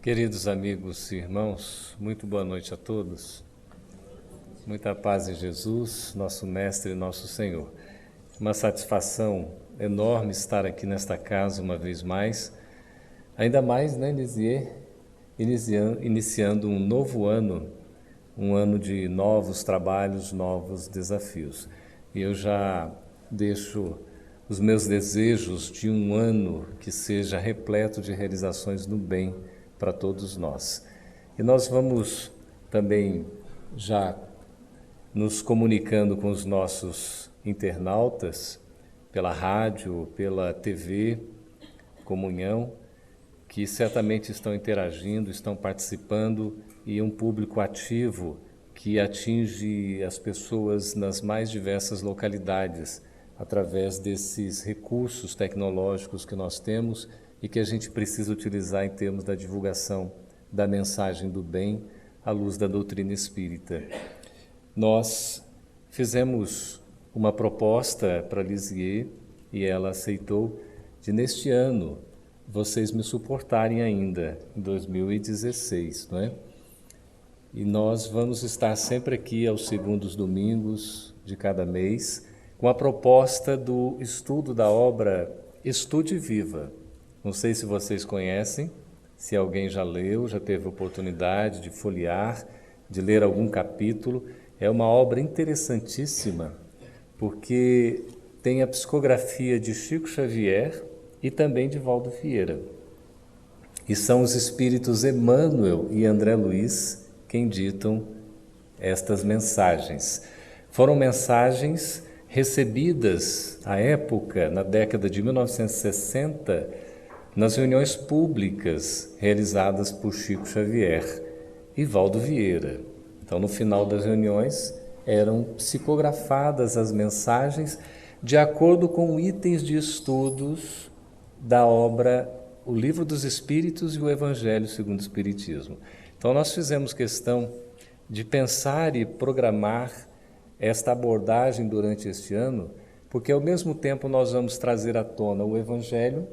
Queridos amigos e irmãos, muito boa noite a todos. Muita paz em Jesus, nosso Mestre e nosso Senhor. Uma satisfação enorme estar aqui nesta casa uma vez mais. Ainda mais, né, Lisier? Iniciando um novo ano, um ano de novos trabalhos, novos desafios. E eu já deixo os meus desejos de um ano que seja repleto de realizações no bem para todos nós. E nós vamos também já nos comunicando com os nossos internautas pela rádio, pela TV, Comunhão, que certamente estão interagindo, estão participando, e um público ativo que atinge as pessoas nas mais diversas localidades através desses recursos tecnológicos que nós temos e que a gente precisa utilizar em termos da divulgação da mensagem do bem à luz da doutrina espírita. Nós fizemos uma proposta para Lisier e ela aceitou de neste ano vocês me suportarem ainda, em 2016, não é? E nós vamos estar sempre aqui aos segundos domingos de cada mês com a proposta do estudo da obra Estude Viva. Não sei se vocês conhecem, se alguém já leu, já teve oportunidade de folhear, de ler algum capítulo. É uma obra interessantíssima, porque tem a psicografia de Chico Xavier e também de Valdo Vieira. E são os espíritos Emmanuel e André Luiz quem ditam estas mensagens. Foram mensagens recebidas à época, na década de 1960, nas reuniões públicas realizadas por Chico Xavier e Valdo Vieira. Então, no final das reuniões, eram psicografadas as mensagens de acordo com itens de estudos da obra O Livro dos Espíritos e o Evangelho segundo o Espiritismo. Então, nós fizemos questão de pensar e programar esta abordagem durante este ano, porque ao mesmo tempo nós vamos trazer à tona o Evangelho,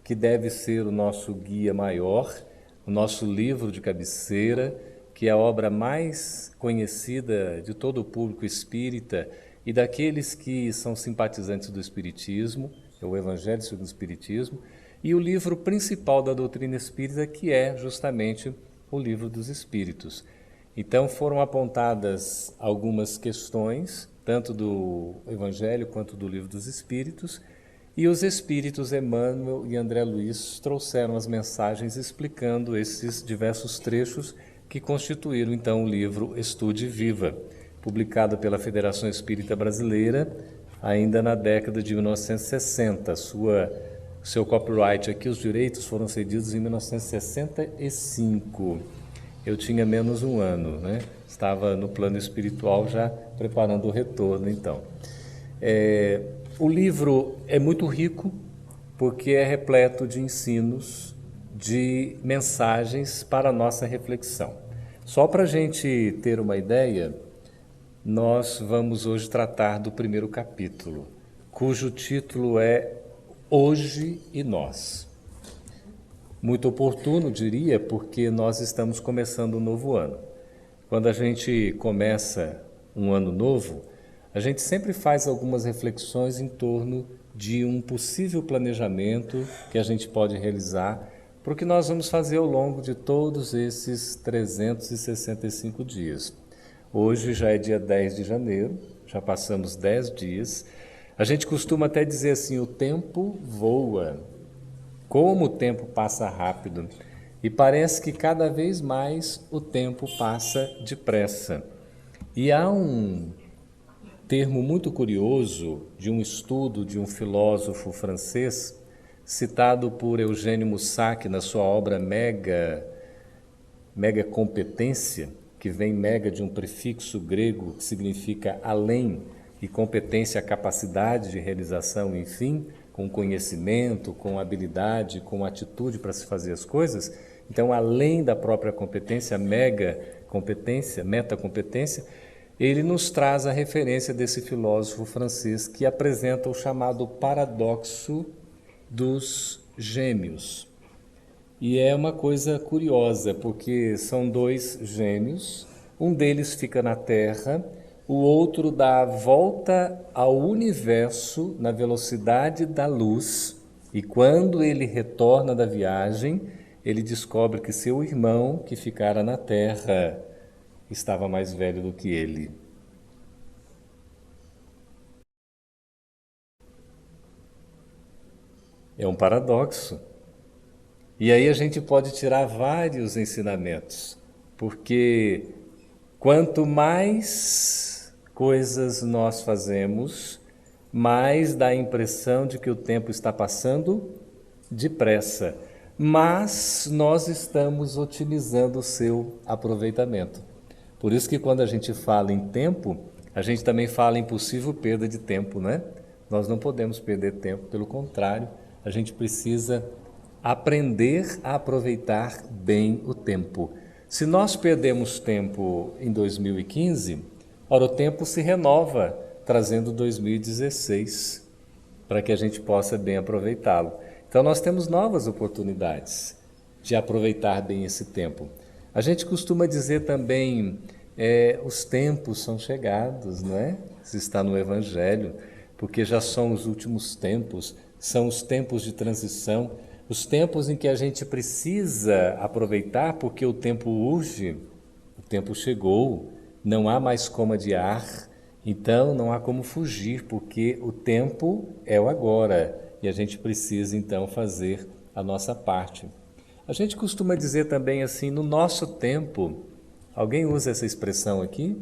que deve ser o nosso guia maior, o nosso livro de cabeceira, que é a obra mais conhecida de todo o público espírita e daqueles que são simpatizantes do Espiritismo, é o Evangelho segundo o Espiritismo, e o livro principal da doutrina espírita, que é justamente o Livro dos Espíritos. Então foram apontadas algumas questões, tanto do Evangelho quanto do Livro dos Espíritos, e os espíritos Emmanuel e André Luiz trouxeram as mensagens explicando esses diversos trechos que constituíram então o livro Estude Viva, publicado pela Federação Espírita Brasileira ainda na década de 1960. Seu copyright aqui, os direitos foram cedidos em 1965. Eu tinha menos um ano, né? Estava no plano espiritual já preparando o retorno, então. O livro é muito rico porque é repleto de ensinos, de mensagens para a nossa reflexão. Só para a gente ter uma ideia, nós vamos hoje tratar do primeiro capítulo, cujo título é Hoje e Nós. Muito oportuno, diria, porque nós estamos começando um novo ano. Quando a gente começa um ano novo, a gente sempre faz algumas reflexões em torno de um possível planejamento que a gente pode realizar para o que nós vamos fazer ao longo de todos esses 365 dias. Hoje já é dia 10 de janeiro, já passamos 10 dias. A gente costuma até dizer assim, o tempo voa. Como o tempo passa rápido. E parece que cada vez mais o tempo passa depressa. E há um termo muito curioso de um estudo de um filósofo francês, citado por Eugênio Mussac na sua obra Mega Competência, que vem mega de um prefixo grego que significa além, e competência a capacidade de realização, enfim, com conhecimento, com habilidade, com atitude para se fazer as coisas. Então, além da própria competência, mega competência, metacompetência, ele nos traz a referência desse filósofo francês que apresenta o chamado paradoxo dos gêmeos. E é uma coisa curiosa, porque são dois gêmeos, um deles fica na Terra, o outro dá a volta ao universo na velocidade da luz, e quando ele retorna da viagem, ele descobre que seu irmão, que ficara na Terra, estava mais velho do que ele. É um paradoxo. E aí a gente pode tirar vários ensinamentos, porque quanto mais coisas nós fazemos, mais dá a impressão de que o tempo está passando depressa, mas nós estamos otimizando o seu aproveitamento. Por isso que quando a gente fala em tempo, a gente também fala em possível perda de tempo, né? Nós não podemos perder tempo, pelo contrário, a gente precisa aprender a aproveitar bem o tempo. Se nós perdemos tempo em 2015, ora, o tempo se renova, trazendo 2016, para que a gente possa bem aproveitá-lo. Então nós temos novas oportunidades de aproveitar bem esse tempo. A gente costuma dizer também, os tempos são chegados, não é? Isso está no Evangelho, porque já são os últimos tempos, são os tempos de transição, os tempos em que a gente precisa aproveitar, porque o tempo urge, o tempo chegou, não há mais como adiar, então não há como fugir, porque o tempo é o agora e a gente precisa então fazer a nossa parte. A gente costuma dizer também assim, no nosso tempo, alguém usa essa expressão aqui?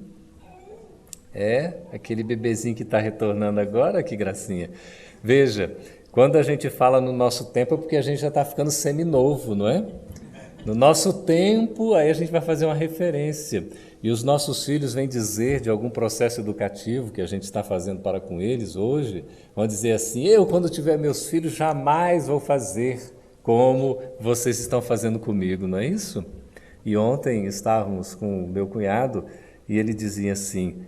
Aquele bebezinho que está retornando agora, que gracinha. Veja, quando a gente fala no nosso tempo é porque a gente já está ficando seminovo, não é? No nosso tempo, aí a gente vai fazer uma referência. E os nossos filhos vêm dizer de algum processo educativo que a gente está fazendo para com eles hoje, vão dizer assim, eu quando tiver meus filhos jamais vou fazer como vocês estão fazendo comigo, não é isso? E ontem estávamos com o meu cunhado e ele dizia assim,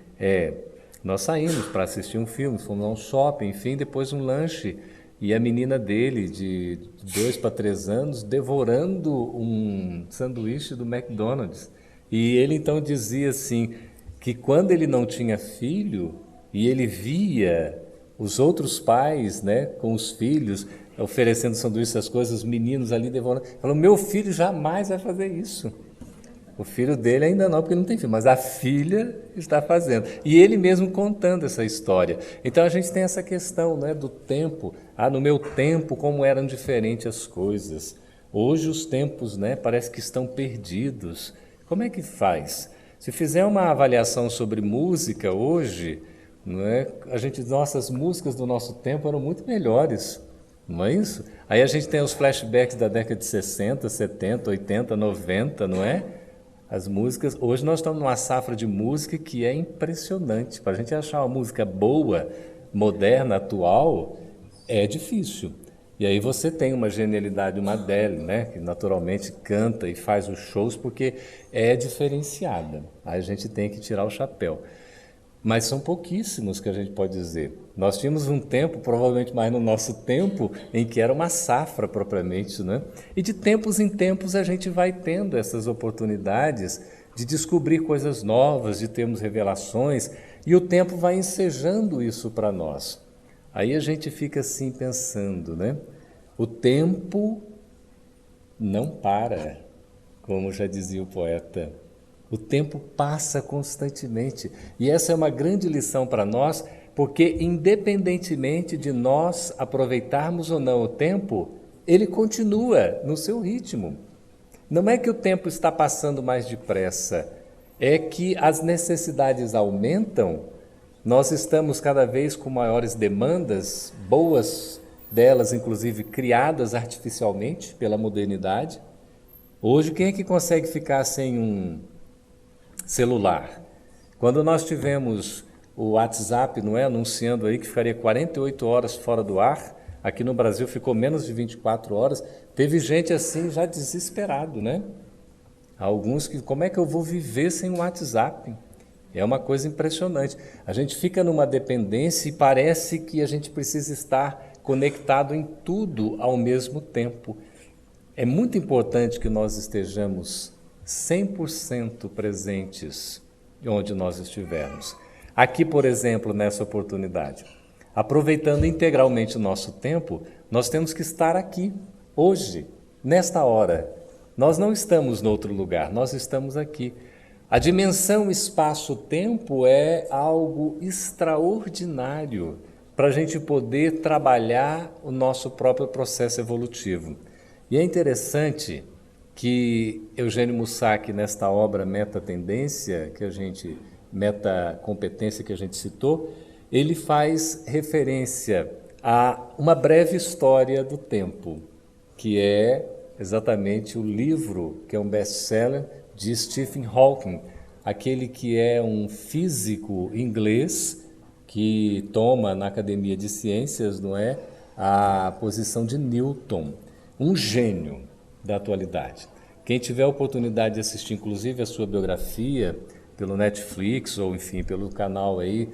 nós saímos para assistir um filme, fomos a um shopping, enfim, depois um lanche, e a menina dele, de 2 para 3 anos, devorando um sanduíche do McDonald's. E ele então dizia assim, que quando ele não tinha filho, e ele via os outros pais, né, com os filhos, oferecendo sanduíche, essas coisas, os meninos ali devorando, falou, meu filho jamais vai fazer isso. O filho dele ainda não, porque não tem filho, mas a filha está fazendo. E ele mesmo contando essa história. Então a gente tem essa questão, né, do tempo. No meu tempo, como eram diferentes as coisas. Hoje os tempos, né, parece que estão perdidos. Como é que faz? Se fizer uma avaliação sobre música hoje, não é? Nossas músicas do nosso tempo eram muito melhores. Não é isso? Aí a gente tem os flashbacks da década de 60, 70, 80, 90, não é? As músicas, hoje nós estamos numa safra de música que é impressionante. Para a gente achar uma música boa, moderna, atual, é difícil. E aí você tem uma genialidade, uma Adele, né, que naturalmente canta e faz os shows porque é diferenciada. Aí a gente tem que tirar o chapéu. Mas são pouquíssimos que a gente pode dizer. Nós tínhamos um tempo, provavelmente mais no nosso tempo, em que era uma safra propriamente, né? E de tempos em tempos a gente vai tendo essas oportunidades de descobrir coisas novas, de termos revelações, e o tempo vai ensejando isso para nós. Aí a gente fica assim pensando, né? O tempo não para, como já dizia o poeta. O tempo passa constantemente. E essa é uma grande lição para nós, porque independentemente de nós aproveitarmos ou não o tempo, ele continua no seu ritmo. Não é que o tempo está passando mais depressa, é que as necessidades aumentam, nós estamos cada vez com maiores demandas, boas delas, inclusive criadas artificialmente pela modernidade. Hoje, quem é que consegue ficar sem um celular? Quando nós tivemos o WhatsApp, não é, anunciando aí que ficaria 48 horas fora do ar, aqui no Brasil ficou menos de 24 horas, teve gente assim já desesperado, né? Alguns que, como é que eu vou viver sem o WhatsApp? É uma coisa impressionante. A gente fica numa dependência e parece que a gente precisa estar conectado em tudo ao mesmo tempo. é muito importante que nós estejamos 100% presentes onde nós estivermos. Aqui, por exemplo, nessa oportunidade, aproveitando integralmente o nosso tempo, nós temos que estar aqui, hoje, nesta hora. Nós não estamos em outro lugar, nós estamos aqui. A dimensão espaço-tempo é algo extraordinário para a gente poder trabalhar o nosso próprio processo evolutivo. E é interessante que Eugênio Mussac, nesta obra Meta-Tendência, Meta-Competência que a gente citou, ele faz referência a uma breve história do tempo, que é exatamente o livro, que é um best-seller, de Stephen Hawking, aquele que é um físico inglês que toma na Academia de Ciências, não é, a posição de Newton, um gênio da atualidade. Quem tiver a oportunidade de assistir, inclusive, a sua biografia pelo Netflix ou, enfim, pelo canal aí,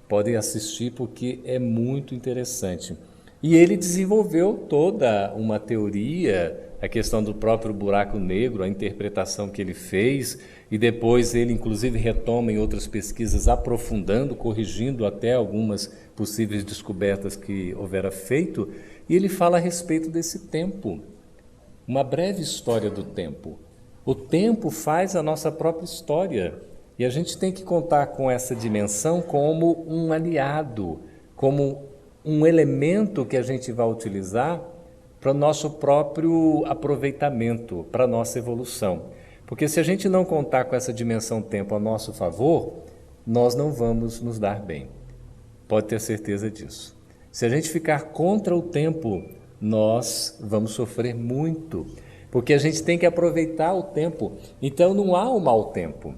podem assistir porque é muito interessante. E ele desenvolveu toda uma teoria, a questão do próprio buraco negro, a interpretação que ele fez, e depois ele, inclusive, retoma em outras pesquisas, aprofundando, corrigindo até algumas possíveis descobertas que houvera feito, e ele fala a respeito desse tempo. Uma breve história do tempo. O tempo faz a nossa própria história e a gente tem que contar com essa dimensão como um aliado, como um elemento que a gente vai utilizar para o nosso próprio aproveitamento, para a nossa evolução. Porque se a gente não contar com essa dimensão tempo a nosso favor, nós não vamos nos dar bem. Pode ter certeza disso. Se a gente ficar contra o tempo, nós vamos sofrer muito, porque a gente tem que aproveitar o tempo. Então não há um mau tempo.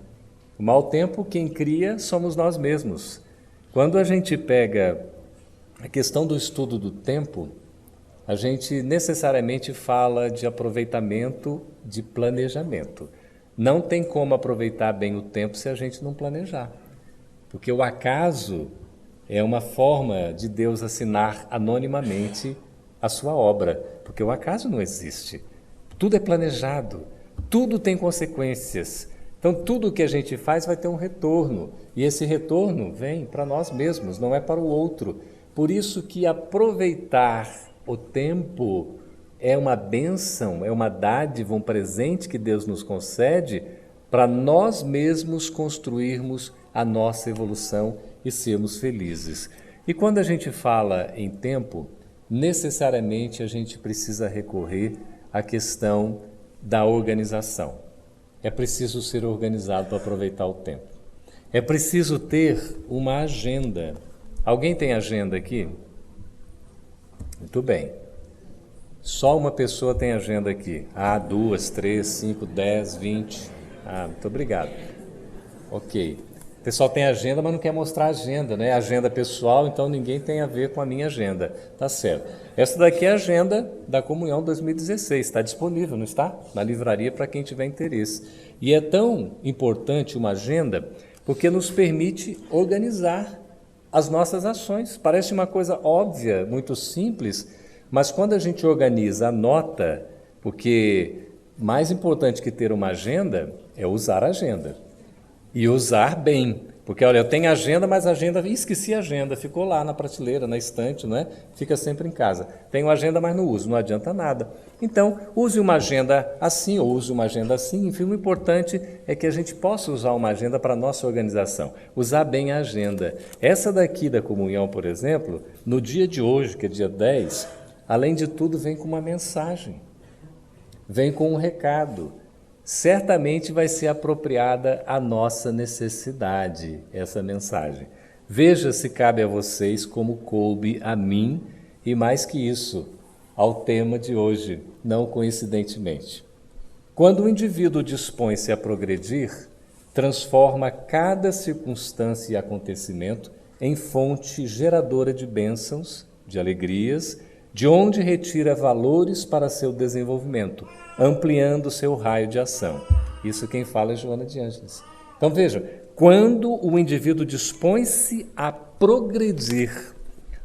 O mau tempo quem cria somos nós mesmos. Quando a gente pega a questão do estudo do tempo, a gente necessariamente fala de aproveitamento, de planejamento. Não tem como aproveitar bem o tempo se a gente não planejar, porque o acaso é uma forma de Deus assinar anonimamente a sua obra, porque o acaso não existe. Tudo é planejado, tudo tem consequências. Então, tudo que a gente faz vai ter um retorno, e esse retorno vem para nós mesmos, não é para o outro. Por isso que aproveitar o tempo é uma bênção, é uma dádiva, um presente que Deus nos concede para nós mesmos construirmos a nossa evolução e sermos felizes. E quando a gente fala em tempo, necessariamente a gente precisa recorrer à questão da organização. É preciso ser organizado para aproveitar o tempo. É preciso ter uma agenda. Alguém tem agenda aqui? Muito bem. Só uma pessoa tem agenda aqui. 2, 3, 5, 10, 20. Muito obrigado. Ok. O pessoal tem agenda, mas não quer mostrar a agenda, né? Agenda pessoal, então ninguém tem a ver com a minha agenda. Tá certo. Essa daqui é a agenda da Comunhão 2016. Está disponível, não está? Na livraria para quem tiver interesse. E é tão importante uma agenda porque nos permite organizar as nossas ações. Parece uma coisa óbvia, muito simples, mas quando a gente organiza, anota, porque mais importante que ter uma agenda é usar a agenda. E usar bem, porque olha, eu tenho agenda, mas a agenda, esqueci a agenda, ficou lá na prateleira, na estante, não é? Fica sempre em casa. Tenho agenda, mas não uso, não adianta nada. Então, use uma agenda assim ou use uma agenda assim, enfim, o importante é que a gente possa usar uma agenda para a nossa organização, usar bem a agenda. Essa daqui da comunhão, por exemplo, no dia de hoje, que é dia 10, além de tudo, vem com uma mensagem, vem com um recado. Certamente vai ser apropriada à nossa necessidade, essa mensagem. Veja se cabe a vocês como coube a mim e, mais que isso, ao tema de hoje, não coincidentemente. Quando o indivíduo dispõe-se a progredir, transforma cada circunstância e acontecimento em fonte geradora de bênçãos, de alegrias, de onde retira valores para seu desenvolvimento, ampliando seu raio de ação. Isso quem fala é Joana de Ângeles. Então veja, quando o indivíduo dispõe-se a progredir,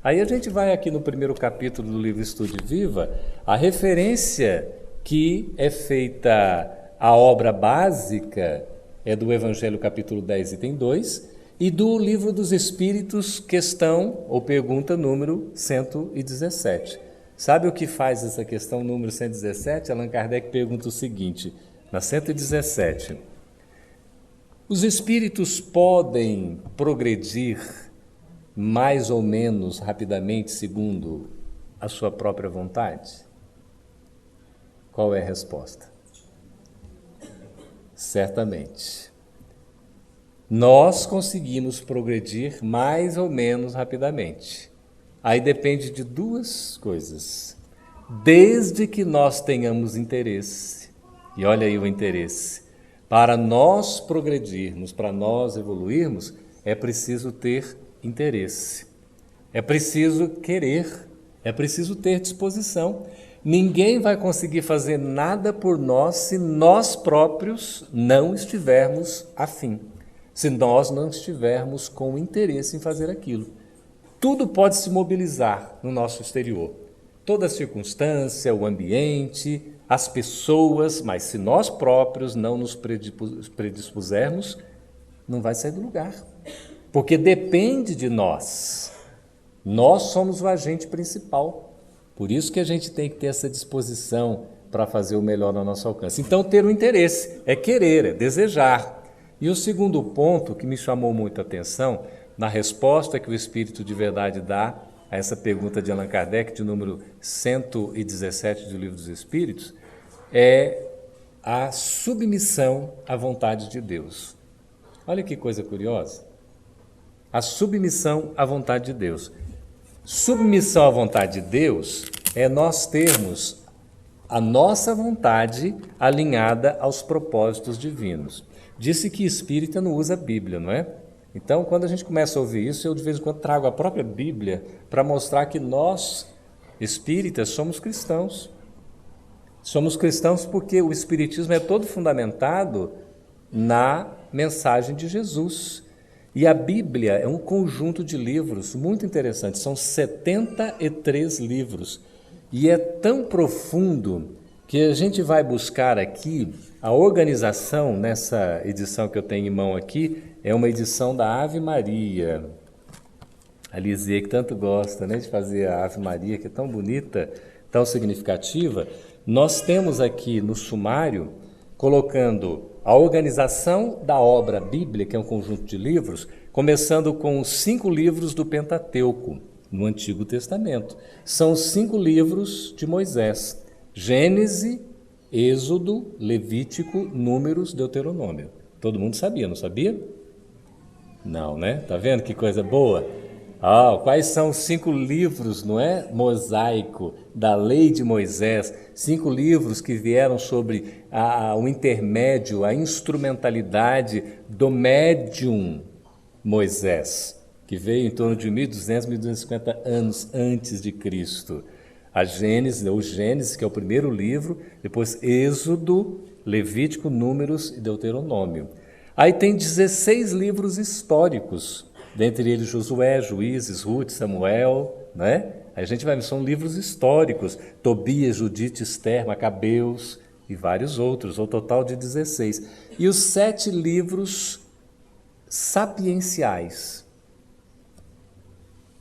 aí a gente vai aqui no primeiro capítulo do livro Estude Viva, a referência que é feita a obra básica, é do Evangelho capítulo 10, item 2, e do Livro dos Espíritos, questão ou pergunta número 117. Sabe o que faz essa questão número 117? Allan Kardec pergunta o seguinte, na 117, os espíritos podem progredir mais ou menos rapidamente segundo a sua própria vontade? Qual é a resposta? Certamente. Nós conseguimos progredir mais ou menos rapidamente. Aí depende de duas coisas. Desde que nós tenhamos interesse, e olha aí o interesse, para nós progredirmos, para nós evoluirmos, é preciso ter interesse, é preciso querer, é preciso ter disposição. Ninguém vai conseguir fazer nada por nós se nós próprios não estivermos afim, se nós não estivermos com interesse em fazer aquilo. Tudo pode se mobilizar no nosso exterior, toda a circunstância, o ambiente, as pessoas, mas se nós próprios não nos predispusermos, não vai sair do lugar, porque depende de nós. Nós somos o agente principal, por isso que a gente tem que ter essa disposição para fazer o melhor no nosso alcance. Então, ter o interesse, é querer, é desejar. E o segundo ponto que me chamou muito a atenção, na resposta que o Espírito de Verdade dá a essa pergunta de Allan Kardec, de número 117 do Livro dos Espíritos, é a submissão à vontade de Deus. Olha que coisa curiosa. A submissão à vontade de Deus. Submissão à vontade de Deus é nós termos a nossa vontade alinhada aos propósitos divinos. Disse que espírita não usa a Bíblia, não é? Então, quando a gente começa a ouvir isso, eu de vez em quando trago a própria Bíblia para mostrar que nós, espíritas, somos cristãos. Somos cristãos porque o espiritismo é todo fundamentado na mensagem de Jesus. E a Bíblia é um conjunto de livros muito interessante, são 73 livros. E é tão profundo que a gente vai buscar aqui a organização, nessa edição que eu tenho em mão aqui, é uma edição da Ave Maria. A Lizia, que tanto gosta, né, de fazer a Ave Maria, que é tão bonita, tão significativa. Nós temos aqui no sumário, colocando a organização da obra Bíblia, que é um conjunto de livros, começando com os 5 livros do Pentateuco, no Antigo Testamento. São os 5 livros de Moisés: Gênese, Êxodo, Levítico, Números, Deuteronômio. Todo mundo sabia, não sabia? Não, né? Tá vendo que coisa boa? Quais são os 5 livros, não é? Mosaico, da lei de Moisés, 5 livros que vieram sobre o intermédio, a instrumentalidade do médium Moisés, que veio em torno de 1.200, 1.250 anos antes de Cristo. A Gênesis, o Gênesis, que é o primeiro livro, depois Êxodo, Levítico, Números e Deuteronômio. Aí tem 16 livros históricos, dentre eles Josué, Juízes, Ruth, Samuel, né? A gente vai ver, são livros históricos, Tobias, Judite, Esther, Macabeus e vários outros, ao total de 16. E os 7 livros sapienciais.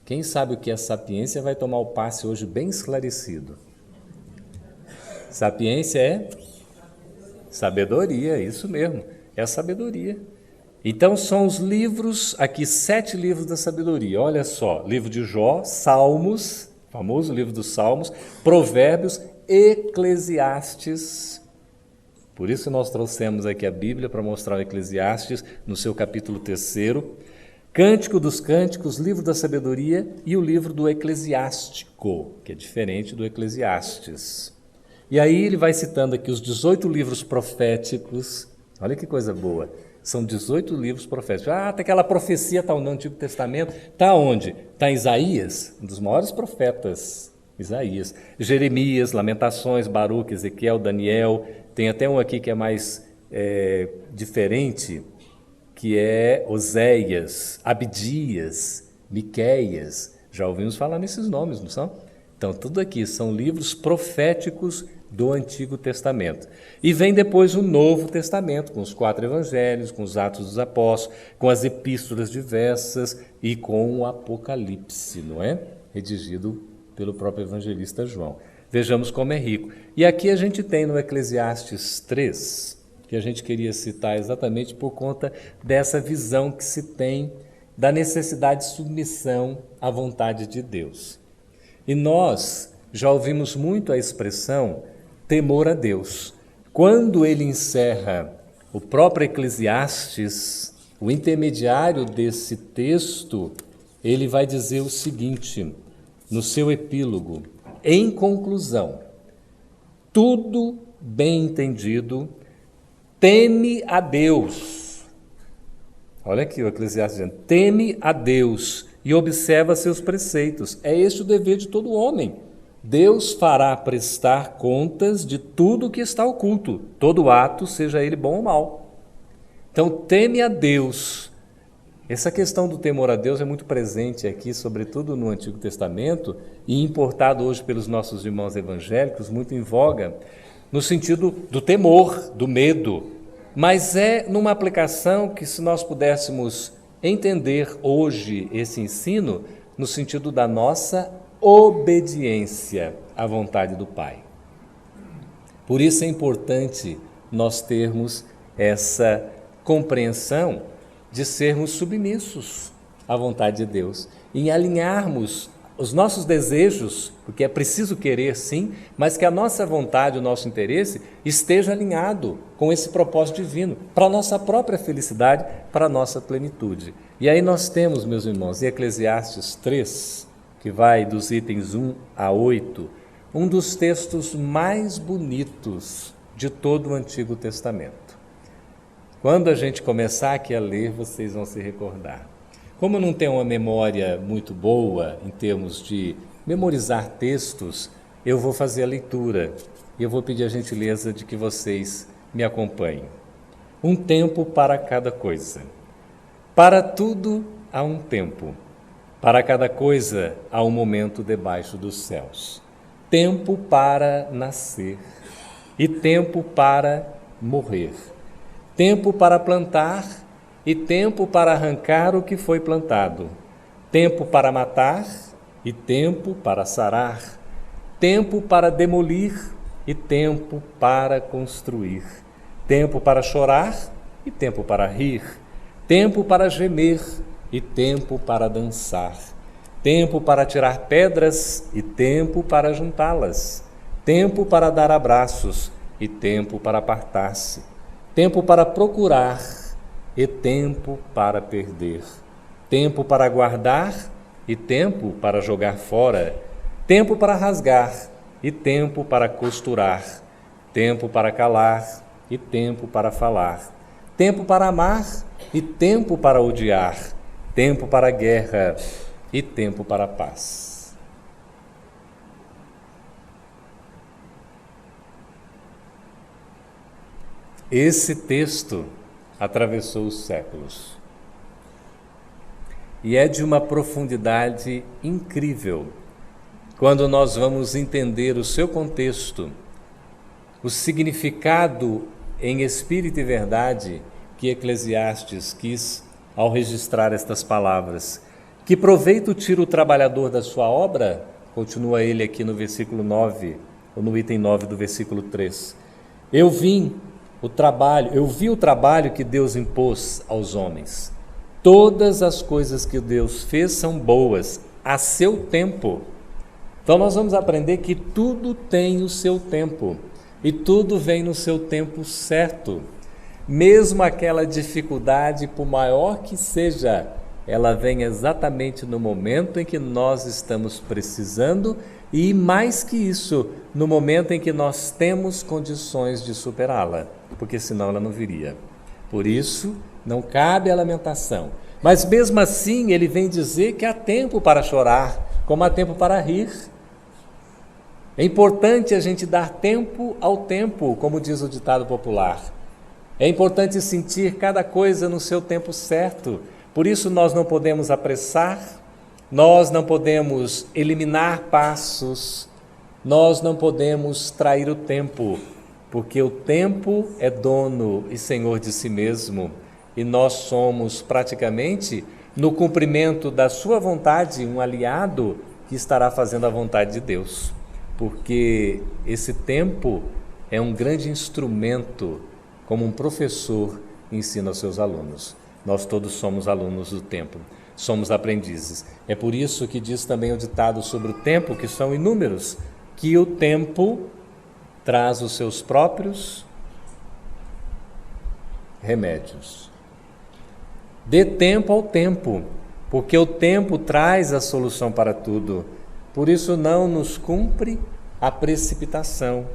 Quem sabe o que é sapiência vai tomar o passe hoje bem esclarecido. Sapiência é sabedoria, isso mesmo, é a sabedoria. Então são os livros, aqui 7 livros da sabedoria, olha só, livro de Jó, Salmos, famoso livro dos Salmos, Provérbios, Eclesiastes. Por isso nós trouxemos aqui a Bíblia para mostrar o Eclesiastes no seu capítulo 3º, Cântico dos Cânticos, Livro da Sabedoria e o livro do Eclesiástico, que é diferente do Eclesiastes. E aí ele vai citando aqui os 18 livros proféticos, olha que coisa boa, são 18 livros proféticos. Tem aquela profecia, está no Antigo Testamento, está onde? Está em Isaías, um dos maiores profetas, Isaías. Jeremias, Lamentações, Baruque, Ezequiel, Daniel, tem até um aqui que é mais diferente, que é Oséias, Abdias, Miqueias. Já ouvimos falar nesses nomes, não são? Então, tudo aqui são livros proféticos do Antigo Testamento. E vem depois o Novo Testamento, com os 4 evangelhos, com os Atos dos Apóstolos, com as epístolas diversas e com o Apocalipse, não é? Redigido pelo próprio evangelista João. Vejamos como é rico. E aqui a gente tem no Eclesiastes 3, que a gente queria citar exatamente por conta dessa visão que se tem da necessidade de submissão à vontade de Deus. E nós já ouvimos muito a expressão temor a Deus. Quando ele encerra o próprio Eclesiastes, o intermediário desse texto, ele vai dizer o seguinte, no seu epílogo: em conclusão, tudo bem entendido, teme a Deus. Olha aqui o Eclesiastes dizendo, teme a Deus e observa seus preceitos. É este o dever de todo homem. Deus fará prestar contas de tudo que está oculto, todo ato, seja ele bom ou mau. Então, teme a Deus. Essa questão do temor a Deus é muito presente aqui, sobretudo no Antigo Testamento, e importado hoje pelos nossos irmãos evangélicos, muito em voga, no sentido do temor, do medo. Mas é numa aplicação que, se nós pudéssemos entender hoje esse ensino, no sentido da nossa obediência à vontade do Pai. Por isso é importante nós termos essa compreensão de sermos submissos à vontade de Deus, em alinharmos os nossos desejos, porque é preciso querer sim, mas que a nossa vontade, o nosso interesse esteja alinhado com esse propósito divino, para a nossa própria felicidade, para a nossa plenitude. E aí nós temos, meus irmãos, em Eclesiastes 3, que vai dos itens 1 a 8, um dos textos mais bonitos de todo o Antigo Testamento. Quando a gente começar aqui a ler, vocês vão se recordar. Como eu não tenho uma memória muito boa em termos de memorizar textos, eu vou fazer a leitura e eu vou pedir a gentileza de que vocês me acompanhem. Um tempo para cada coisa. Para tudo há um tempo. Para cada coisa há um momento debaixo dos céus. Tempo para nascer e tempo para morrer. Tempo para plantar e tempo para arrancar o que foi plantado. Tempo para matar e tempo para sarar. Tempo para demolir e tempo para construir. Tempo para chorar e tempo para rir. Tempo para gemer e tempo para dançar. Tempo para tirar pedras e tempo para juntá-las. Tempo para dar abraços e tempo para apartar-se. Tempo para procurar e tempo para perder. Tempo para guardar e tempo para jogar fora. Tempo para rasgar e tempo para costurar. Tempo para calar e tempo para falar. Tempo para amar e tempo para odiar. Tempo para guerra e tempo para paz. Esse texto atravessou os séculos e é de uma profundidade incrível quando nós vamos entender o seu contexto, o significado em espírito e verdade que Eclesiastes quis ao registrar estas palavras. Que proveito tira o trabalhador da sua obra? Continua ele aqui no versículo 9, ou no item 9 do versículo 3. Eu vi o trabalho que Deus impôs aos homens. Todas as coisas que Deus fez são boas, a seu tempo. Então nós vamos aprender que tudo tem o seu tempo, e tudo vem no seu tempo certo. Mesmo aquela dificuldade, por maior que seja, ela vem exatamente no momento em que nós estamos precisando e, mais que isso, no momento em que nós temos condições de superá-la, porque senão ela não viria. Por isso, não cabe a lamentação. Mas mesmo assim, ele vem dizer que há tempo para chorar, como há tempo para rir. É importante a gente dar tempo ao tempo, como diz o ditado popular. É importante sentir cada coisa no seu tempo certo. Por isso nós não podemos apressar, nós não podemos eliminar passos, Nós não podemos trair o tempo, porque o tempo é dono e senhor de si mesmo, e nós somos praticamente, no cumprimento da sua vontade, um aliado que estará fazendo a vontade de Deus, porque esse tempo é um grande instrumento, como um professor ensina aos seus alunos. Nós todos somos alunos do tempo, somos aprendizes. É por isso que diz também o ditado sobre o tempo, que são inúmeros, que o tempo traz os seus próprios remédios. Dê tempo ao tempo, porque o tempo traz a solução para tudo. Por isso não nos cumpre a precipitação,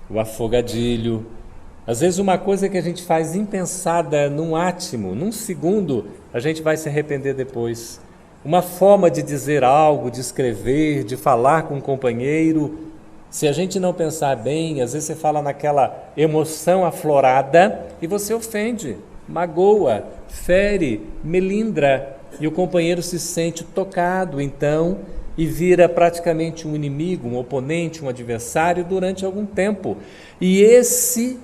o afogadilho. Às vezes uma coisa que a gente faz impensada num átimo, num segundo, a gente vai se arrepender depois. Uma forma de dizer algo, de escrever, de falar com um companheiro, se a gente não pensar bem, às vezes você fala naquela emoção aflorada e você ofende, magoa, fere, melindra, e o companheiro se sente tocado, então, e vira praticamente um inimigo, um oponente, um adversário durante algum tempo. E esse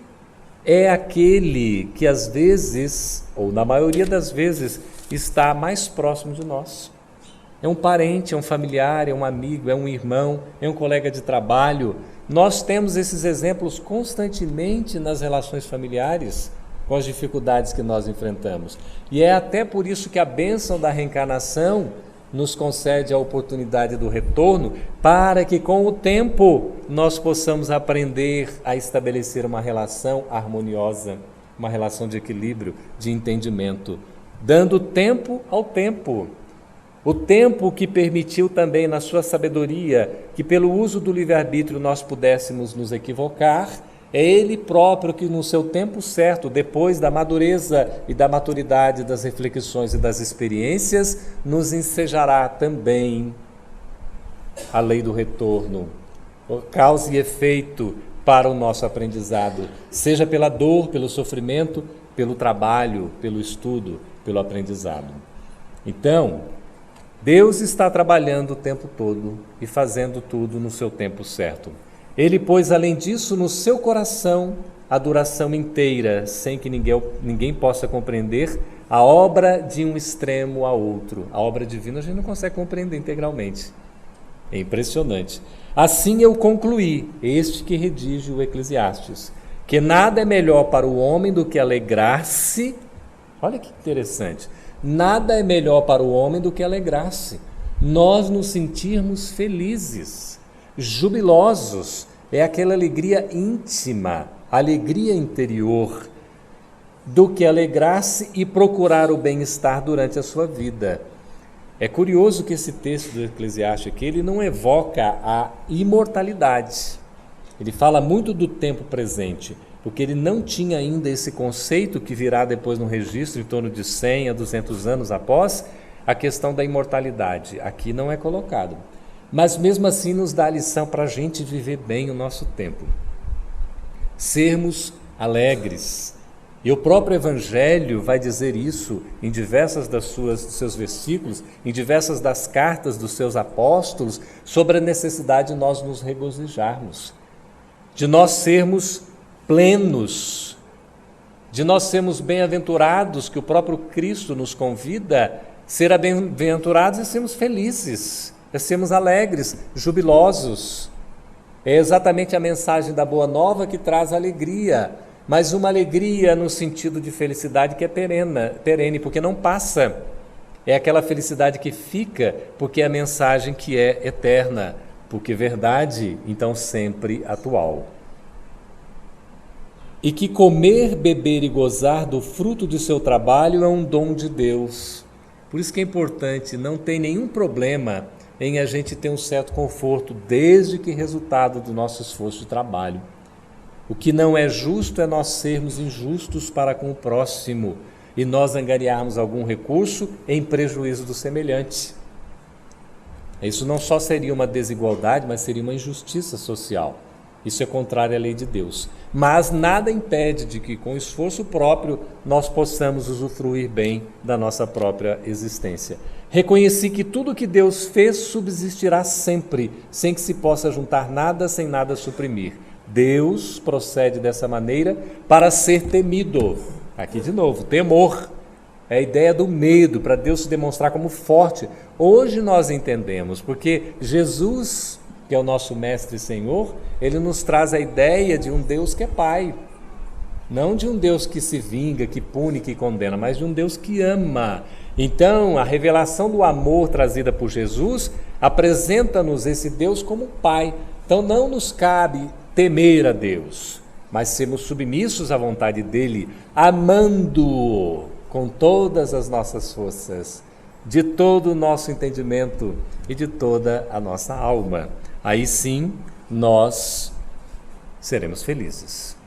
é aquele que às vezes, ou na maioria das vezes, está mais próximo de nós. É um parente, é um familiar, é um amigo, é um irmão, é um colega de trabalho. Nós temos esses exemplos constantemente nas relações familiares, com as dificuldades que nós enfrentamos. E é até por isso que a bênção da reencarnação nos concede a oportunidade do retorno, para que com o tempo nós possamos aprender a estabelecer uma relação harmoniosa, uma relação de equilíbrio, de entendimento, dando tempo ao tempo. O tempo que permitiu também, na sua sabedoria, que pelo uso do livre-arbítrio nós pudéssemos nos equivocar, é Ele próprio que no seu tempo certo, depois da madureza e da maturidade das reflexões e das experiências, nos ensejará também a lei do retorno, causa e efeito para o nosso aprendizado, seja pela dor, pelo sofrimento, pelo trabalho, pelo estudo, pelo aprendizado. Então, Deus está trabalhando o tempo todo e fazendo tudo no seu tempo certo. Ele pôs, além disso, no seu coração a duração inteira, sem que ninguém possa compreender a obra de um extremo a outro. A obra divina a gente não consegue compreender integralmente. É impressionante. Assim eu concluí, este que redige o Eclesiastes, que nada é melhor para o homem do que alegrar-se. Olha que interessante. Nada é melhor para o homem do que alegrar-se. Nós nos sentirmos felizes, jubilosos, é aquela alegria íntima, alegria interior, do que alegrar-se e procurar o bem-estar durante a sua vida. É curioso que esse texto do Eclesiastes aqui, ele não evoca a imortalidade. Ele fala muito do tempo presente, porque ele não tinha ainda esse conceito que virá depois no registro, em torno de 100 a 200 anos após, a questão da imortalidade. Aqui não é colocado. Mas mesmo assim nos dá a lição para a gente viver bem o nosso tempo. Sermos alegres. E o próprio Evangelho vai dizer isso em diversas dos seus versículos, em diversas das cartas dos seus apóstolos, sobre a necessidade de nós nos regozijarmos, de nós sermos plenos, de nós sermos bem-aventurados, que o próprio Cristo nos convida a ser bem-aventurados e sermos felizes. É sermos alegres, jubilosos. É exatamente a mensagem da Boa Nova que traz alegria, mas uma alegria no sentido de felicidade que é perene, porque não passa. É aquela felicidade que fica, porque é a mensagem que é eterna, porque verdade, então sempre atual. E que comer, beber e gozar do fruto de seu trabalho é um dom de Deus. Por isso que é importante, não tem nenhum problema em a gente ter um certo conforto, desde que resultado do nosso esforço de trabalho. O que não é justo é nós sermos injustos para com o próximo e nós angariarmos algum recurso em prejuízo do semelhante. Isso não só seria uma desigualdade, mas seria uma injustiça social. Isso é contrário à lei de Deus. mas nada impede de que, com esforço próprio, nós possamos usufruir bem da nossa própria existência. Reconheci que tudo que Deus fez subsistirá sempre, sem que se possa juntar nada, sem nada suprimir. Deus procede dessa maneira para ser temido. Aqui de novo, temor. É a ideia do medo, para Deus se demonstrar como forte. Hoje nós entendemos, porque Jesus, que é o nosso Mestre e Senhor, Ele nos traz a ideia de um Deus que é Pai. Não de um Deus que se vinga, que pune, que condena, mas de um Deus que ama. Então, a revelação do amor trazida por Jesus apresenta-nos esse Deus como Pai. Então, não nos cabe temer a Deus, mas sermos submissos à vontade dEle, amando-o com todas as nossas forças, de todo o nosso entendimento e de toda a nossa alma. Aí sim, nós seremos felizes.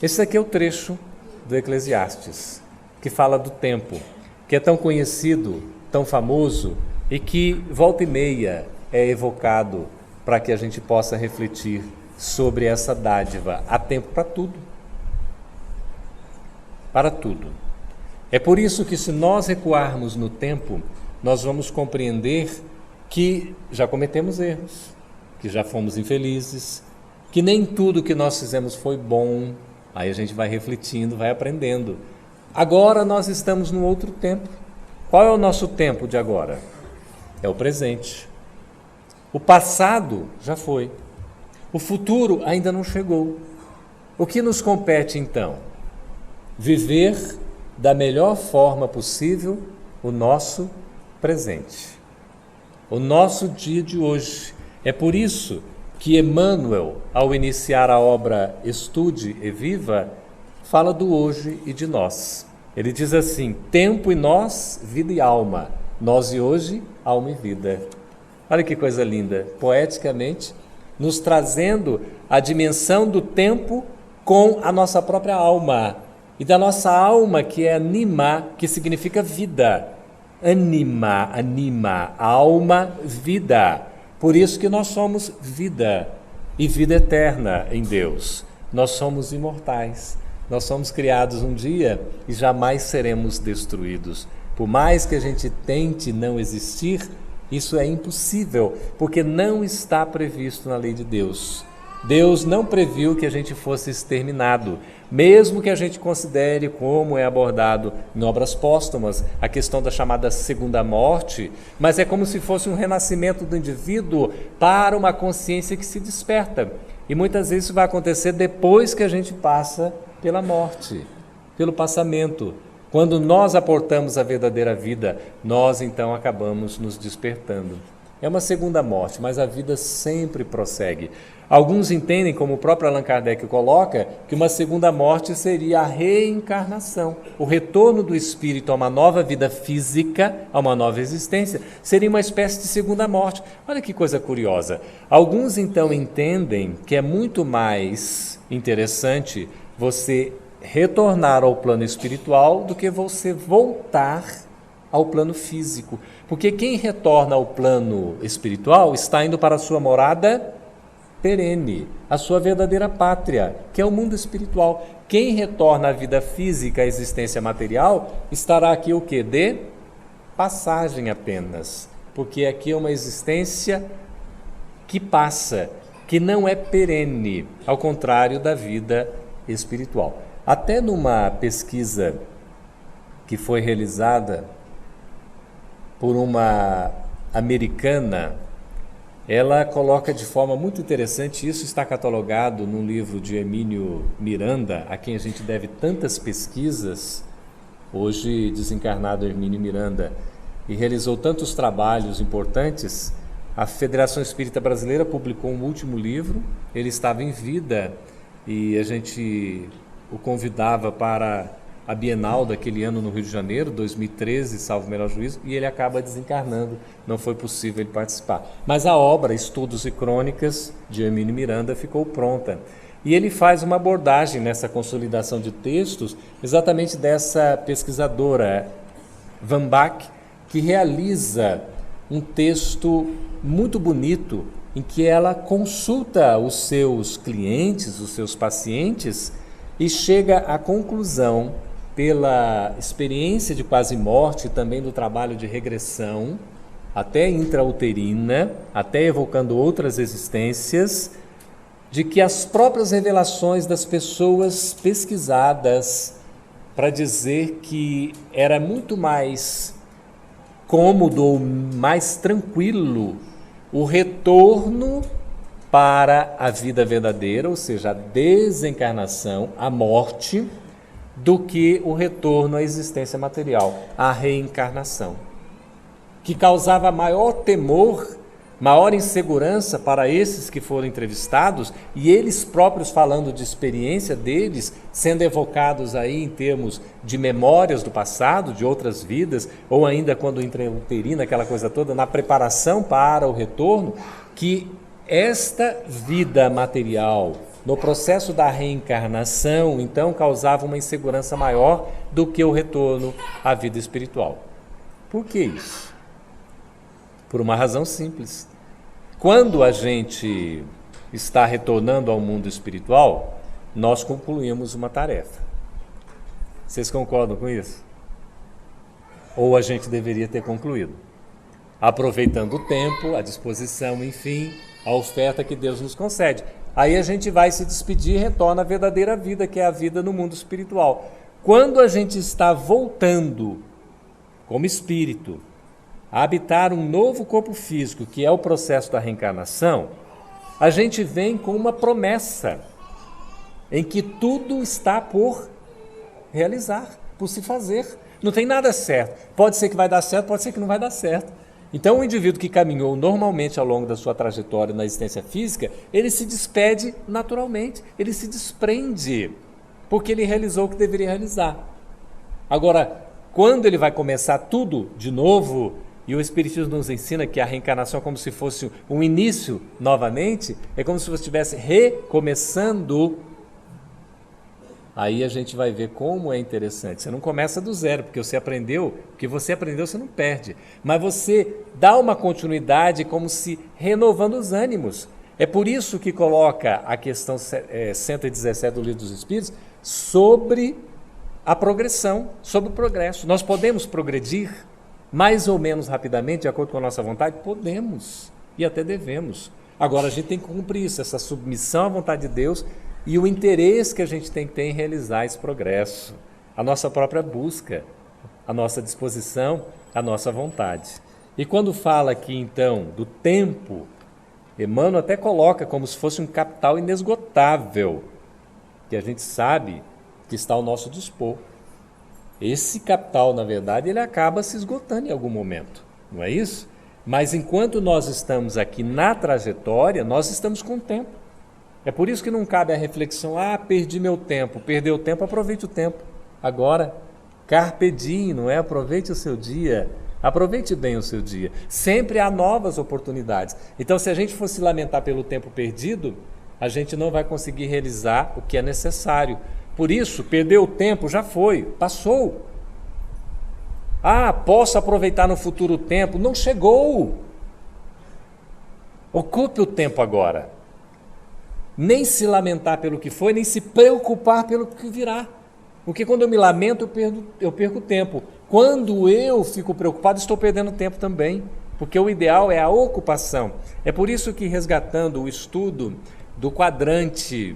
Esse aqui é o trecho do Eclesiastes, que fala do tempo, que é tão conhecido, tão famoso e que, volta e meia, é evocado para que a gente possa refletir sobre essa dádiva. Há tempo para tudo. Para tudo. É por isso que, se nós recuarmos no tempo, nós vamos compreender que já cometemos erros, que já fomos infelizes, que nem tudo que nós fizemos foi bom. Aí a gente vai refletindo, vai aprendendo. Agora nós estamos num outro tempo. Qual é o nosso tempo de agora? É o presente. O passado já foi. O futuro ainda não chegou. O que nos compete então? Viver da melhor forma possível o nosso presente, o nosso dia de hoje. É por isso que Emmanuel, ao iniciar a obra Estude e Viva, fala do hoje e de nós. Ele diz assim: tempo e nós, vida e alma, nós e hoje, alma e vida. Olha que coisa linda, poeticamente, nos trazendo a dimensão do tempo com a nossa própria alma. E da nossa alma, que é anima, que significa vida. Anima, alma, vida. Por isso que nós somos vida e vida eterna em Deus. Nós somos imortais. Nós somos criados um dia e jamais seremos destruídos. Por mais que a gente tente não existir, isso é impossível, porque não está previsto na lei de Deus. Deus não previu que a gente fosse exterminado, mesmo que a gente considere, como é abordado em obras póstumas, a questão da chamada segunda morte, mas é como se fosse um renascimento do indivíduo para uma consciência que se desperta. E muitas vezes isso vai acontecer depois que a gente passa pela morte, pelo passamento. Quando nós aportamos a verdadeira vida, nós então acabamos nos despertando. É uma segunda morte, mas a vida sempre prossegue. Alguns entendem, como o próprio Allan Kardec coloca, que uma segunda morte seria a reencarnação. O retorno do espírito a uma nova vida física, a uma nova existência, seria uma espécie de segunda morte. Olha que coisa curiosa. Alguns então entendem que é muito mais interessante você retornar ao plano espiritual do que você voltar ao plano físico. Porque quem retorna ao plano espiritual está indo para a sua morada perene, a sua verdadeira pátria, que é o mundo espiritual. Quem retorna à vida física, à existência material, estará aqui o quê? De passagem apenas. Porque aqui é uma existência que passa, que não é perene, ao contrário da vida espiritual. Até numa pesquisa que foi realizada por uma americana, ela coloca de forma muito interessante, isso está catalogado num livro de Hermínio Miranda, a quem a gente deve tantas pesquisas, hoje desencarnado Hermínio Miranda, e realizou tantos trabalhos importantes. A Federação Espírita Brasileira publicou um último livro, ele estava em vida e a gente o convidava para a Bienal daquele ano no Rio de Janeiro, 2013, salvo o melhor juízo, e ele acaba desencarnando, não foi possível ele participar. Mas a obra Estudos e Crônicas, de Hermínio Miranda, ficou pronta. E ele faz uma abordagem nessa consolidação de textos, exatamente dessa pesquisadora, Van Bach, que realiza um texto muito bonito em que ela consulta os seus clientes, os seus pacientes, e chega à conclusão, pela experiência de quase morte e também do trabalho de regressão, até intrauterina, até evocando outras existências, de que as próprias revelações das pessoas pesquisadas para dizer que era muito mais cômodo ou mais tranquilo o retorno para a vida verdadeira, ou seja, a desencarnação, a morte, do que o retorno à existência material, a reencarnação, que causava maior temor, maior insegurança para esses que foram entrevistados, e eles próprios falando de experiência deles, sendo evocados aí em termos de memórias do passado, de outras vidas, ou ainda quando intrauterina, aquela coisa toda, na preparação para o retorno, que esta vida material, no processo da reencarnação, então, causava uma insegurança maior do que o retorno à vida espiritual. Por que isso? Por uma razão simples. Quando a gente está retornando ao mundo espiritual, nós concluímos uma tarefa. Vocês concordam com isso? Ou a gente deveria ter concluído? Aproveitando o tempo, a disposição, enfim, a oferta que Deus nos concede. Aí a gente vai se despedir e retorna à verdadeira vida, que é a vida no mundo espiritual. Quando a gente está voltando, como espírito, a habitar um novo corpo físico, que é o processo da reencarnação, a gente vem com uma promessa em que tudo está por realizar, por se fazer. Não tem nada certo. Pode ser que vai dar certo, pode ser que não vai dar certo. Então, o indivíduo que caminhou normalmente ao longo da sua trajetória na existência física, ele se despede naturalmente, ele se desprende, porque ele realizou o que deveria realizar. Agora, quando ele vai começar tudo de novo, e o Espiritismo nos ensina que a reencarnação é como se fosse um início novamente, é como se você estivesse recomeçando. Aí a gente vai ver como é interessante. Você não começa do zero, porque você aprendeu, você não perde. Mas você dá uma continuidade como se renovando os ânimos. É por isso que coloca a questão 117 do Livro dos Espíritos sobre a progressão, sobre o progresso. Nós podemos progredir mais ou menos rapidamente, de acordo com a nossa vontade? Podemos e até devemos. Agora a gente tem que cumprir isso, essa submissão à vontade de Deus, e o interesse que a gente tem que ter em realizar esse progresso, a nossa própria busca, a nossa disposição, a nossa vontade. E quando fala aqui, então, do tempo, Emmanuel até coloca como se fosse um capital inesgotável, que a gente sabe que está ao nosso dispor. Esse capital, na verdade, ele acaba se esgotando em algum momento, não é isso? Mas enquanto nós estamos aqui na trajetória, nós estamos com o tempo. É por isso que não cabe a reflexão, perdi meu tempo. Perdeu o tempo, aproveite o tempo. Agora, carpe diem, não é? Aproveite o seu dia, aproveite bem o seu dia. Sempre há novas oportunidades. Então, se a gente for se lamentar pelo tempo perdido, a gente não vai conseguir realizar o que é necessário. Por isso, perdeu o tempo, já foi, passou. Posso aproveitar no futuro o tempo. Não chegou. Ocupe o tempo agora. Nem se lamentar pelo que foi, nem se preocupar pelo que virá. Porque quando eu me lamento, eu perco tempo. Quando eu fico preocupado, estou perdendo tempo também. Porque o ideal é a ocupação. É por isso que, resgatando o estudo do quadrante,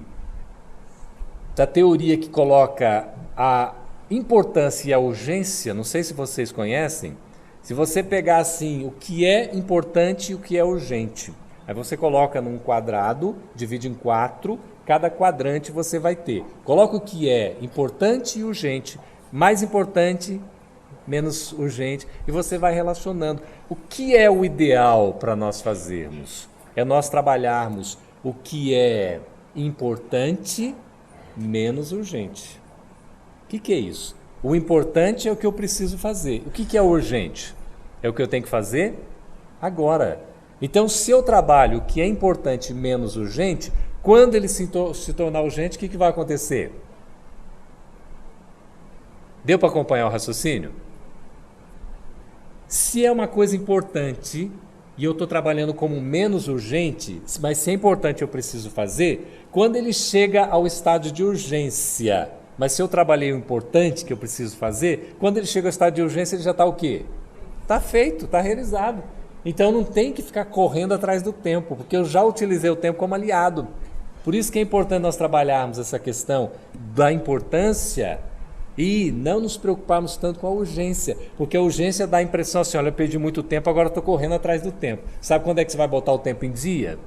da teoria que coloca a importância e a urgência, não sei se vocês conhecem, se você pegar assim o que é importante e o que é urgente, aí você coloca num quadrado, divide em 4, cada quadrante você vai ter. Coloca o que é importante e urgente, mais importante, menos urgente, e você vai relacionando. O que é o ideal para nós fazermos? É nós trabalharmos o que é importante, menos urgente. O que é isso? O importante é o que eu preciso fazer. O que é urgente? É o que eu tenho que fazer agora. Então, se eu trabalho o que é importante menos urgente, quando ele se tornar urgente, o que vai acontecer? Deu para acompanhar o raciocínio? Se é uma coisa importante, e eu estou trabalhando como menos urgente, mas se é importante eu preciso fazer, quando ele chega ao estágio de urgência, mas se eu trabalhei o importante que eu preciso fazer, quando ele chega ao estágio de urgência ele já está o quê? Está feito, está realizado. Então não tem que ficar correndo atrás do tempo, porque eu já utilizei o tempo como aliado. Por isso que é importante nós trabalharmos essa questão da importância e não nos preocuparmos tanto com a urgência, porque a urgência dá a impressão assim, olha, eu perdi muito tempo, agora estou correndo atrás do tempo. Sabe quando é que você vai botar o tempo em dia?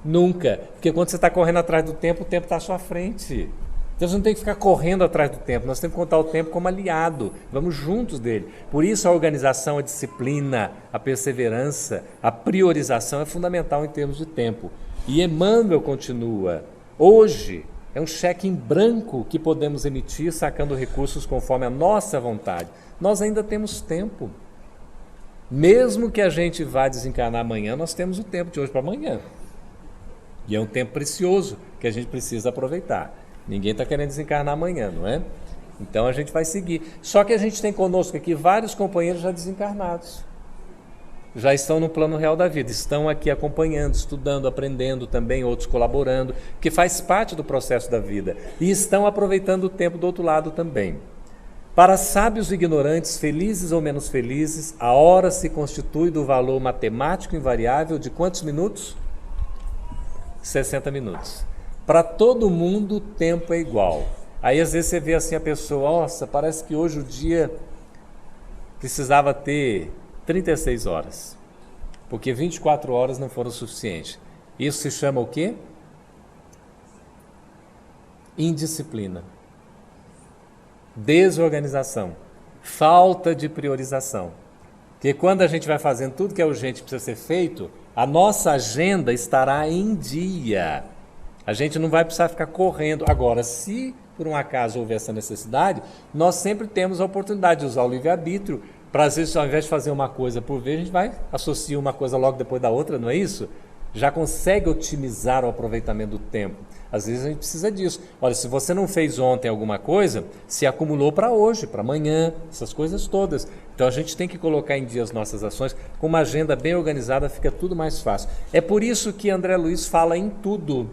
Nunca, porque quando você está correndo atrás do tempo, o tempo está à sua frente. Então você não tem que ficar correndo atrás do tempo, nós temos que contar o tempo como aliado, vamos juntos dele. Por isso a organização, a disciplina, a perseverança, a priorização é fundamental em termos de tempo. E Emmanuel continua, hoje é um cheque em branco que podemos emitir sacando recursos conforme a nossa vontade. Nós ainda temos tempo. Mesmo que a gente vá desencarnar amanhã, nós temos o tempo de hoje para amanhã. E é um tempo precioso que a gente precisa aproveitar. Ninguém está querendo desencarnar amanhã, não é? Então a gente vai seguir. Só que a gente tem conosco aqui vários companheiros já desencarnados. Já estão no plano real da vida, estão aqui acompanhando, estudando, aprendendo também, outros colaborando, que faz parte do processo da vida. E estão aproveitando o tempo do outro lado também. Para sábios e ignorantes, felizes ou menos felizes, a hora se constitui do valor matemático invariável de quantos minutos? 60 minutos. Para todo mundo o tempo é igual. Aí às vezes você vê assim a pessoa, nossa, parece que hoje o dia precisava ter 36 horas, porque 24 horas não foram suficientes. Isso se chama o quê? Indisciplina, desorganização, falta de priorização. Porque quando a gente vai fazendo tudo que é urgente e precisa ser feito, a nossa agenda estará em dia. A gente não vai precisar ficar correndo. Agora, se por um acaso houver essa necessidade, nós sempre temos a oportunidade de usar o livre-arbítrio para, às vezes, ao invés de fazer uma coisa por vez, a gente vai associar uma coisa logo depois da outra, não é isso? Já consegue otimizar o aproveitamento do tempo. Às vezes a gente precisa disso. Olha, se você não fez ontem alguma coisa, se acumulou para hoje, para amanhã, essas coisas todas. Então a gente tem que colocar em dia as nossas ações, com uma agenda bem organizada fica tudo mais fácil. É por isso que André Luiz fala em tudo.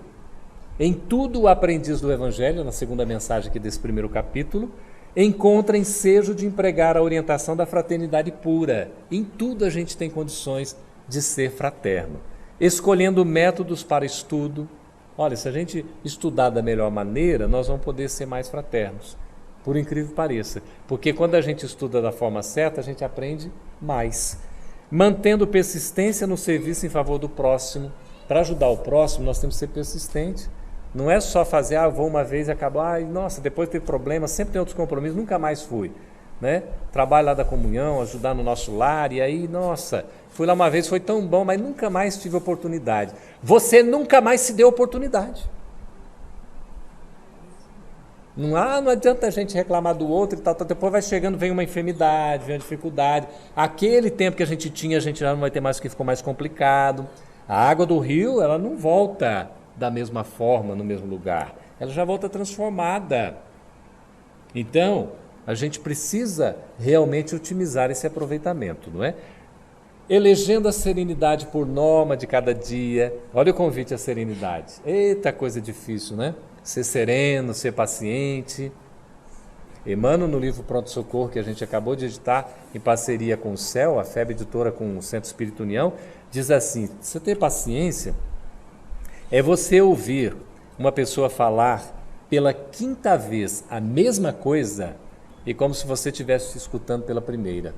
Em tudo o aprendiz do Evangelho, na segunda mensagem aqui desse primeiro capítulo, encontra ensejo de empregar a orientação da fraternidade pura. Em tudo a gente tem condições de ser fraterno. Escolhendo métodos para estudo. Olha, se a gente estudar da melhor maneira, nós vamos poder ser mais fraternos. Por incrível que pareça. Porque quando a gente estuda da forma certa, a gente aprende mais. Mantendo persistência no serviço em favor do próximo. Para ajudar o próximo, nós temos que ser persistentes. Não é só fazer, vou uma vez e acabar, nossa, depois teve problema, sempre tem outros compromissos, nunca mais fui. Né? Trabalho lá da comunhão, ajudar no nosso lar, e aí, nossa, fui lá uma vez, foi tão bom, mas nunca mais tive oportunidade. Você nunca mais se deu oportunidade. Não adianta a gente reclamar do outro e tal, depois vai chegando, vem uma enfermidade, vem uma dificuldade. Aquele tempo que a gente tinha, a gente já não vai ter mais, porque ficou mais complicado. A água do rio, ela não volta da mesma forma, no mesmo lugar. Ela já volta transformada. Então, a gente precisa realmente otimizar esse aproveitamento, não é? Elegendo a serenidade por norma de cada dia. Olha o convite à serenidade. Eita, coisa difícil, né? Ser sereno, ser paciente. Emmanuel, no livro Pronto Socorro, que a gente acabou de editar, em parceria com o CEL, a FEB Editora com o Centro Espírita União, diz assim, você ter paciência é você ouvir uma pessoa falar pela quinta vez a mesma coisa e como se você estivesse escutando pela primeira.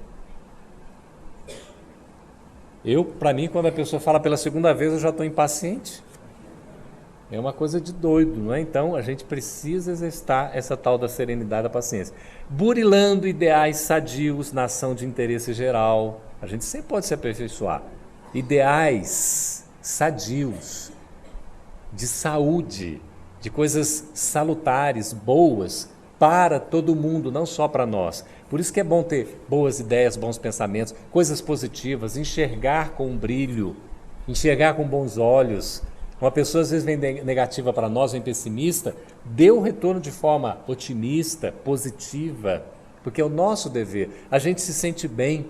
Para mim, quando a pessoa fala pela segunda vez, eu já estou impaciente. É uma coisa de doido, não é? Então, a gente precisa exercitar essa tal da serenidade, da paciência. Burilando ideais sadios na ação de interesse geral. A gente sempre pode se aperfeiçoar. Ideais sadios, de saúde, de coisas salutares, boas, para todo mundo, não só para nós. Por isso que é bom ter boas ideias, bons pensamentos, coisas positivas, enxergar com um brilho, enxergar com bons olhos. Uma pessoa às vezes vem negativa para nós, vem pessimista, dê o retorno de forma otimista, positiva, porque é o nosso dever. A gente se sente bem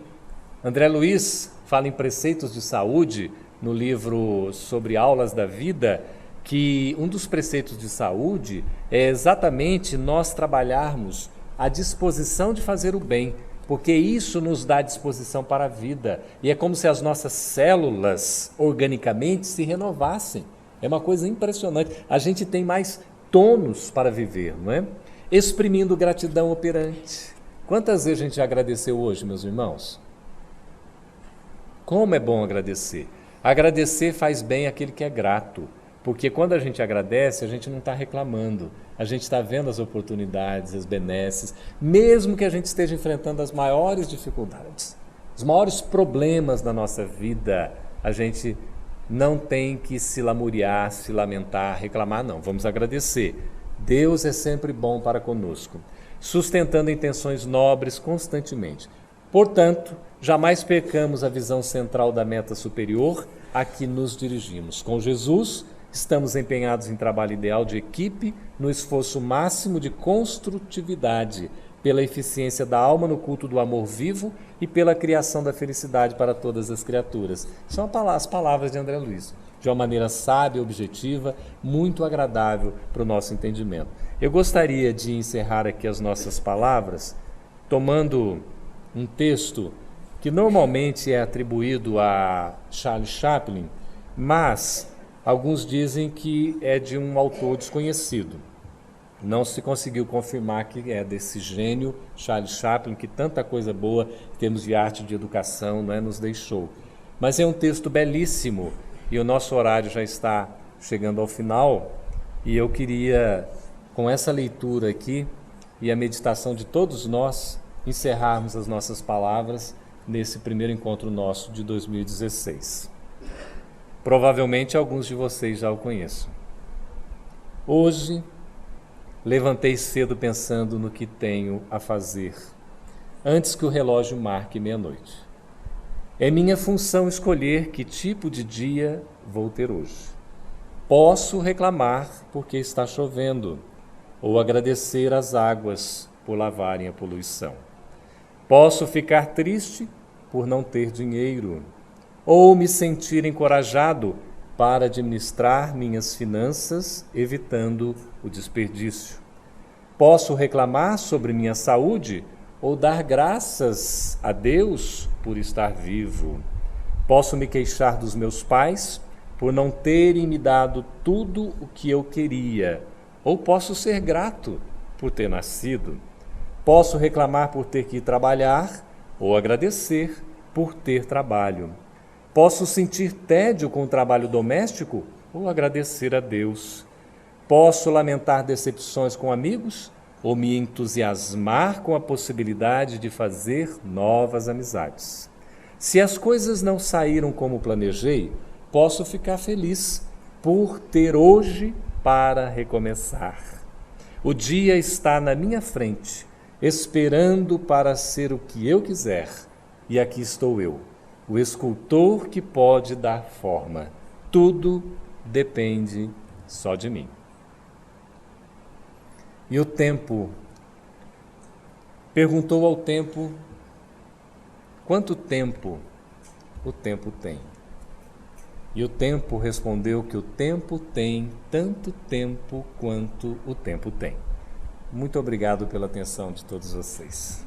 André Luiz fala em preceitos de saúde no livro sobre aulas da vida, que um dos preceitos de saúde é exatamente nós trabalharmos a disposição de fazer o bem, porque isso nos dá disposição para a vida. E é como se as nossas células organicamente se renovassem. É uma coisa impressionante. A gente tem mais tônus para viver, não é? Exprimindo gratidão operante. Quantas vezes a gente já agradeceu hoje, meus irmãos? Como é bom agradecer. Agradecer faz bem àquele que é grato. Porque quando a gente agradece, a gente não está reclamando, a gente está vendo as oportunidades, as benesses, mesmo que a gente esteja enfrentando as maiores dificuldades, os maiores problemas da nossa vida, a gente não tem que se lamuriar, se lamentar, reclamar, não. Vamos agradecer. Deus é sempre bom para conosco, sustentando intenções nobres constantemente. Portanto, jamais percamos a visão central da meta superior a que nos dirigimos. Com Jesus, estamos empenhados em trabalho ideal de equipe, no esforço máximo de construtividade, pela eficiência da alma no culto do amor vivo e pela criação da felicidade para todas as criaturas. São as palavras de André Luiz, de uma maneira sábia, objetiva, muito agradável para o nosso entendimento. Eu gostaria de encerrar aqui as nossas palavras tomando um texto que normalmente é atribuído a Charles Chaplin, mas alguns dizem que é de um autor desconhecido. Não se conseguiu confirmar que é desse gênio Charles Chaplin, que tanta coisa boa em termos de arte e de educação, não é, nos deixou. Mas é um texto belíssimo e o nosso horário já está chegando ao final e eu queria, com essa leitura aqui e a meditação de todos nós, encerrarmos as nossas palavras nesse primeiro encontro nosso de 2016. Provavelmente alguns de vocês já o conheçam. Hoje, levantei cedo pensando no que tenho a fazer, antes que o relógio marque meia-noite. É minha função escolher que tipo de dia vou ter hoje. Posso reclamar porque está chovendo, ou agradecer às águas por lavarem a poluição. Posso ficar triste por não ter dinheiro, ou me sentir encorajado para administrar minhas finanças, evitando o desperdício. Posso reclamar sobre minha saúde ou dar graças a Deus por estar vivo. Posso me queixar dos meus pais por não terem me dado tudo o que eu queria, ou posso ser grato por ter nascido. Posso reclamar por ter que ir trabalhar ou agradecer por ter trabalho. Posso sentir tédio com o trabalho doméstico ou agradecer a Deus. Posso lamentar decepções com amigos ou me entusiasmar com a possibilidade de fazer novas amizades. Se as coisas não saíram como planejei, posso ficar feliz por ter hoje para recomeçar. O dia está na minha frente, esperando para ser o que eu quiser, e aqui estou eu, o escultor que pode dar forma. Tudo depende só de mim. E o tempo perguntou ao tempo quanto tempo o tempo tem. E o tempo respondeu que o tempo tem tanto tempo quanto o tempo tem. Muito obrigado pela atenção de todos vocês.